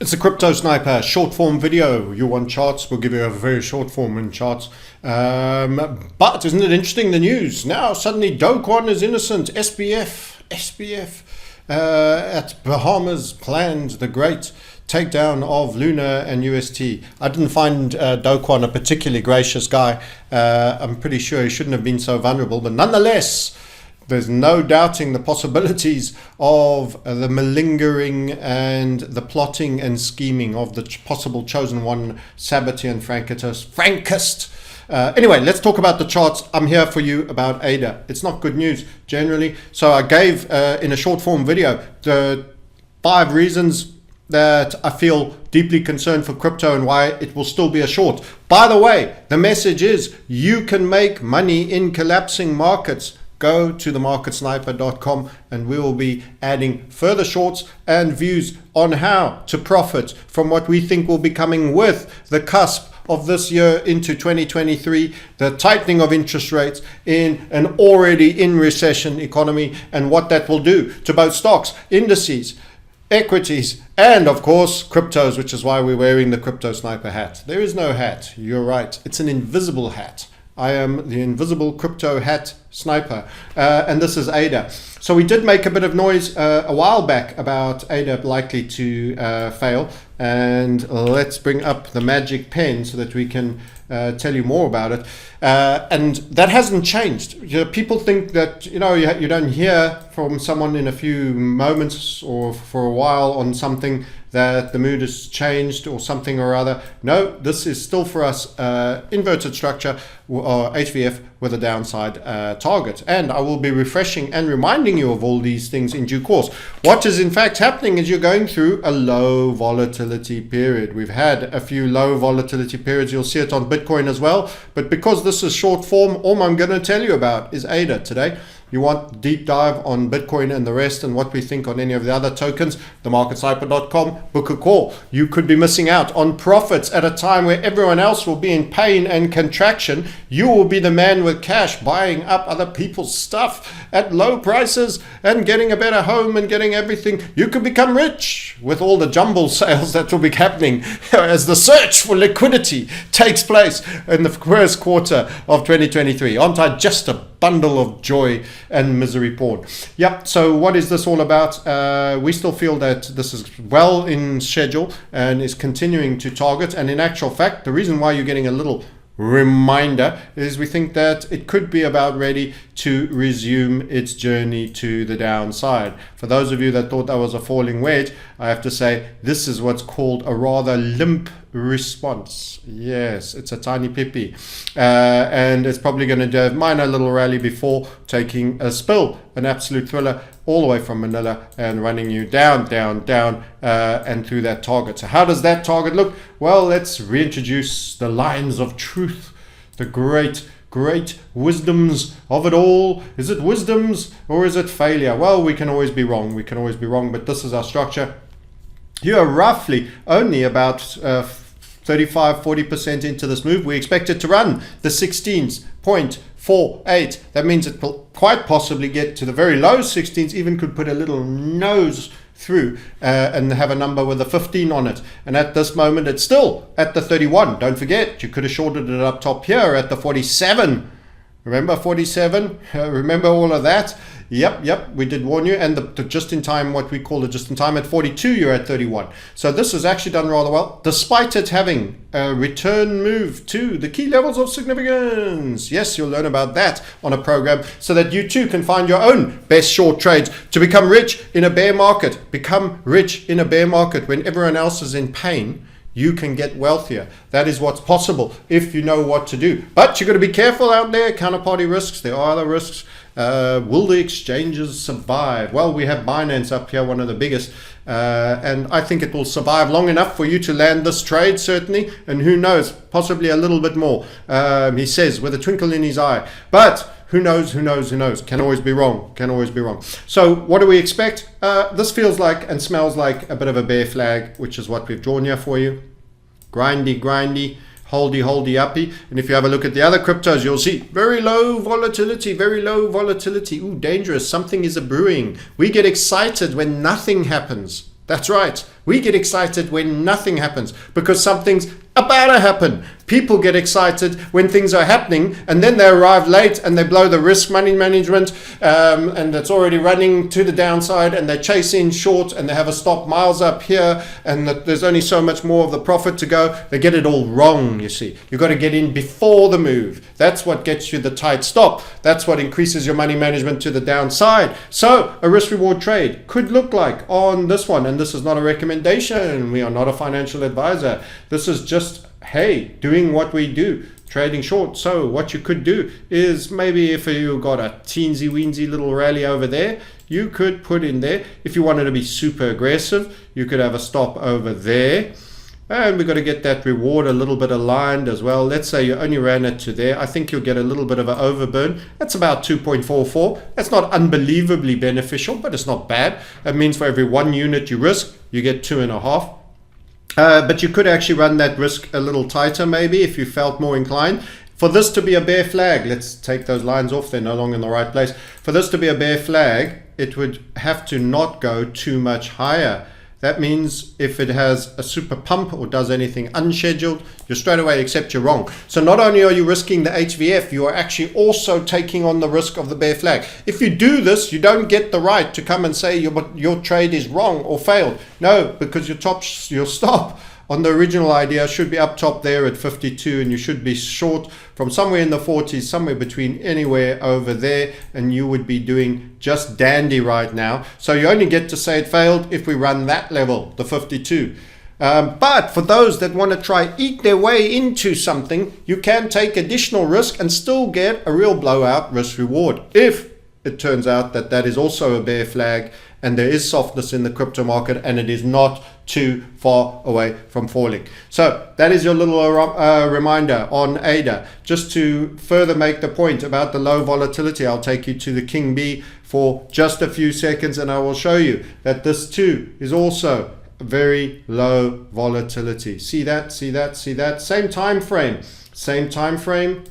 It's a crypto sniper short form video. You want charts? We'll give you a very short form in charts. But isn't it interesting, the news? Now suddenly Do Kwon is innocent. SBF at Bahamas planned the great takedown of Luna and UST. I didn't find Do Kwon a particularly gracious guy. I'm pretty sure he shouldn't have been so vulnerable, but nonetheless, there's no doubting the possibilities of the malingering and the plotting and scheming of the possible chosen one, Sabbatean Frankist. Anyway, let's talk about the charts. I'm here for you about ADA. It's not good news generally. So I gave in a short form video the 5 reasons that I feel deeply concerned for crypto and why it will still be a short. By the way, the message is you can make money in collapsing markets. Go to themarketsniper.com and we will be adding further shorts and views on how to profit from what we think will be coming with the cusp of this year into 2023, the tightening of interest rates in an already in recession economy, and what that will do to both stocks, indices, equities, and of course cryptos, which is why we're wearing the Crypto Sniper hat. There is no hat, you're right, it's an invisible hat. I am the invisible crypto hat sniper, and this is ADA. So we did make a bit of noise a while back about ADA likely to fail, and let's bring up the magic pen so that we can tell you more about it. And that hasn't changed. People think that you don't hear from someone in a few moments or for a while on something that the mood has changed or something or other. No, this is still for us inverted structure or HVF with a downside target. And I will be refreshing and reminding you of all these things in due course. What is in fact happening is you're going through a low volatility period. We've had a few low volatility periods. You'll see it on Bitcoin as well. But because this is short form, all I'm going to tell you about is ADA today. You want deep dive on Bitcoin and the rest and what we think on any of the other tokens, themarketsniper.com, book a call. You could be missing out on profits at a time where everyone else will be in pain and contraction. You will be the man with cash buying up other people's stuff at low prices and getting a better home and getting everything. You could become rich with all the jumble sales that will be happening as the search for liquidity takes place in the first quarter of 2023. Aren't I just a bundle of joy and misery porn? Yep. So what is this all about? We still feel that this is well in schedule and is continuing to target. And in actual fact, the reason why you're getting a little reminder is we think that it could be about ready to resume its journey to the downside. For those of you that thought that was a falling wedge, I have to say this is what's called a rather limp response. Yes, it's a tiny pippy, and it's probably going to do a minor little rally before taking a spill, an absolute thriller all the way from Manila and running you down and through that target. So how does that target look? Well, let's reintroduce the lines of truth, the great wisdoms of it all. Is it wisdoms or is it failure? Well, we can always be wrong, but this is our structure. You are roughly only about 35-40% into this move. We expect it to run the 16.48. That means it will quite possibly get to the very low 16s, even could put a little nose through and have a number with a 15 on it. And at this moment, it's still at the 31. Don't forget, you could have shorted it up top here at the 47. Remember 47? Remember all of that? Yep, we did warn you. And the just-in-time, what we call the just-in-time at 42, you're at 31. So this has actually done rather well, despite it having a return move to the key levels of significance. Yes, you'll learn about that on a program so that you too can find your own best short trades to become rich in a bear market. Become rich in a bear market when everyone else is in pain. You can get wealthier. That is what's possible if you know what to do. But you've got to be careful out there. Counterparty risks. There are other risks. Will the exchanges survive? Well, we have Binance up here, one of the biggest. And I think it will survive long enough for you to land this trade, certainly. And who knows, possibly a little bit more, he says, with a twinkle in his eye. But who knows? Can always be wrong. So what do we expect? This feels like and smells like a bit of a bear flag, which is what we've drawn here for you. Grindy, holdy uppy. And if you have a look at the other cryptos, you'll see very low volatility. Ooh, dangerous. Something is a brewing. We get excited when nothing happens. That's right. We get excited when nothing happens because something's about to happen. People get excited when things are happening, and then they arrive late and they blow the risk money management, and it's already running to the downside, and they chase in short and they have a stop miles up here, and there's only so much more of the profit to go. They get it all wrong, you see. You've got to get in before the move. That's what gets you the tight stop. That's what increases your money management to the downside. So a risk reward trade could look like on this one, and this is not a recommendation. We are not a financial advisor. This is just, hey, doing what we do, trading short. So what you could do is, maybe if you got a teensy weensy little rally over there, you could put in there. If you wanted to be super aggressive, you could have a stop over there. And we've got to get that reward a little bit aligned as well. Let's say you only ran it to there. I think you'll get a little bit of an overburn. That's about 2.44. That's not unbelievably beneficial, but it's not bad. That means for every 1 unit you risk, you get 2.5. But you could actually run that risk a little tighter maybe if you felt more inclined. For this to be a bear flag, let's take those lines off, they're no longer in the right place. For this to be a bear flag, it would have to not go too much higher. That means if it has a super pump or does anything unscheduled, you straight away accept you're wrong. So not only are you risking the HVF, you are actually also taking on the risk of the bear flag. If you do this, you don't get the right to come and say your trade is wrong or failed. No, because your stop on the original idea should be up top there at 52, and you should be short from somewhere in the 40s, somewhere between anywhere over there, and you would be doing just dandy right now. So you only get to say it failed if we run that level, the 52. But for those that want to try eat their way into something, you can take additional risk and still get a real blowout risk reward if it turns out that that is also a bear flag and there is softness in the crypto market and it is not too far away from falling. So that is your little reminder on ADA. Just to further make the point about the low volatility, I'll take you to the King B for just a few seconds and I will show you that this too is also very low volatility. See that, see that, see that? Same time frame.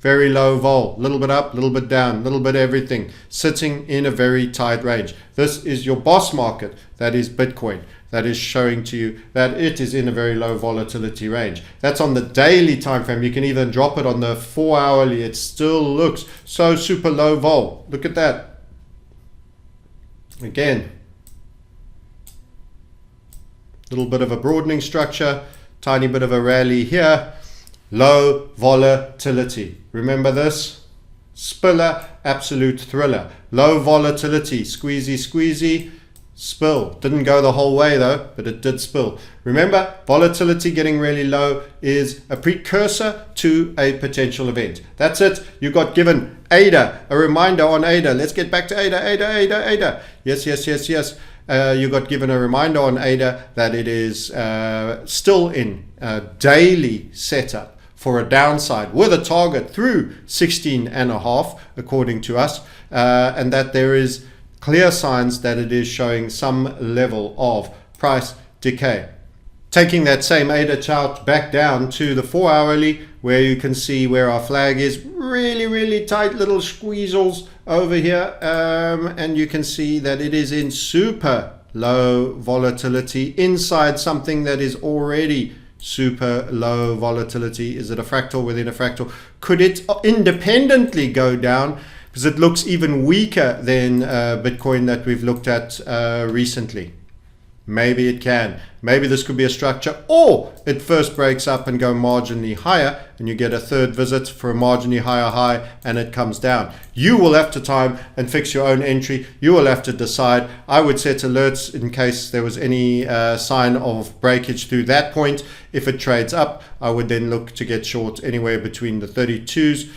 Very low vol, little bit up, little bit down, little bit everything, sitting in a very tight range. This is your boss market, that is Bitcoin, that is showing to you that it is in a very low volatility range. That's on the daily time frame. You can even drop it on the 4 hourly. It still looks so super low vol. Look at that. Again, little bit of a broadening structure, tiny bit of a rally here. Low volatility. Remember this? Spiller, absolute thriller. Low volatility, squeezy, squeezy, spill. Didn't go the whole way though, but it did spill. Remember, volatility getting really low is a precursor to a potential event. That's it. You got given ADA, a reminder on ADA. Let's get back to ADA. Yes. You got given a reminder on ADA that it is still in daily setup for a downside with a target through 16.5 according to us, and that there is clear signs that it is showing some level of price decay. Taking that same ADA chart back down to the 4 hourly, where you can see where our flag is, really tight little squeezels over here, and you can see that it is in super low volatility inside something that is already super low volatility. Is it a fractal within a fractal? Could it independently go down? Because it looks even weaker than Bitcoin that we've looked at recently. Maybe it can. Maybe this could be a structure, or it first breaks up and go marginally higher and you get a third visit for a marginally higher high and it comes down. You will have to time and fix your own entry. You will have to decide. I would set alerts in case there was any sign of breakage through that point. If it trades up, I would then look to get short anywhere between the 32s,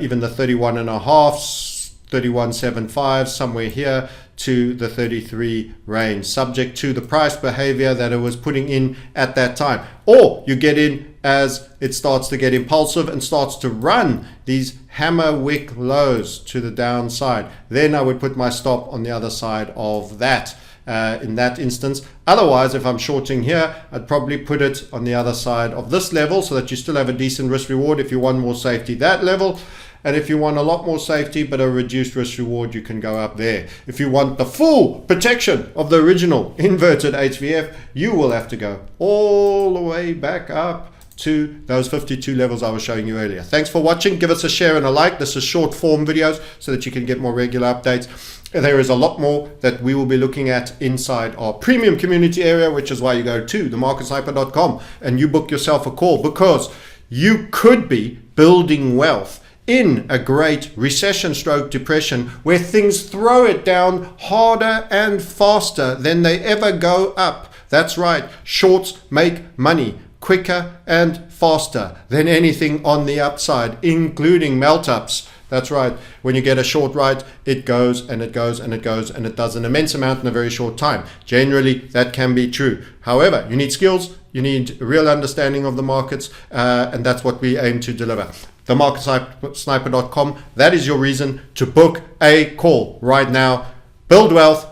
even the 31.5s, 31.75, somewhere here to the 33 range, subject to the price behavior that it was putting in at that time. Or you get in as it starts to get impulsive and starts to run these hammer wick lows to the downside. Then I would put my stop on the other side of that in that instance. Otherwise, if I'm shorting here, I'd probably put it on the other side of this level so that you still have a decent risk reward if you want more safety, that level. And if you want a lot more safety but a reduced risk reward, you can go up there. If you want the full protection of the original inverted HVF, you will have to go all the way back up to those 52 levels I was showing you earlier. Thanks for watching. Give us a share and a like. This is short form videos so that you can get more regular updates. There is a lot more that we will be looking at inside our premium community area, which is why you go to themarketsniper.com and you book yourself a call, because you could be building wealth in a great recession stroke depression where things throw it down harder and faster than they ever go up. That's right. Shorts make money quicker and faster than anything on the upside, including melt-ups. That's right. When you get a short right, it goes and it goes and it goes and it does an immense amount in a very short time. Generally, that can be true. However, you need skills, you need real understanding of the markets, and that's what we aim to deliver. TheMarketSniper.com. That is your reason to book a call right now. Build wealth.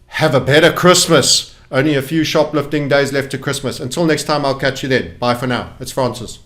Have a better Christmas. Only a few shoplifting days left to Christmas. Until next time, I'll catch you then. Bye for now. It's Francis.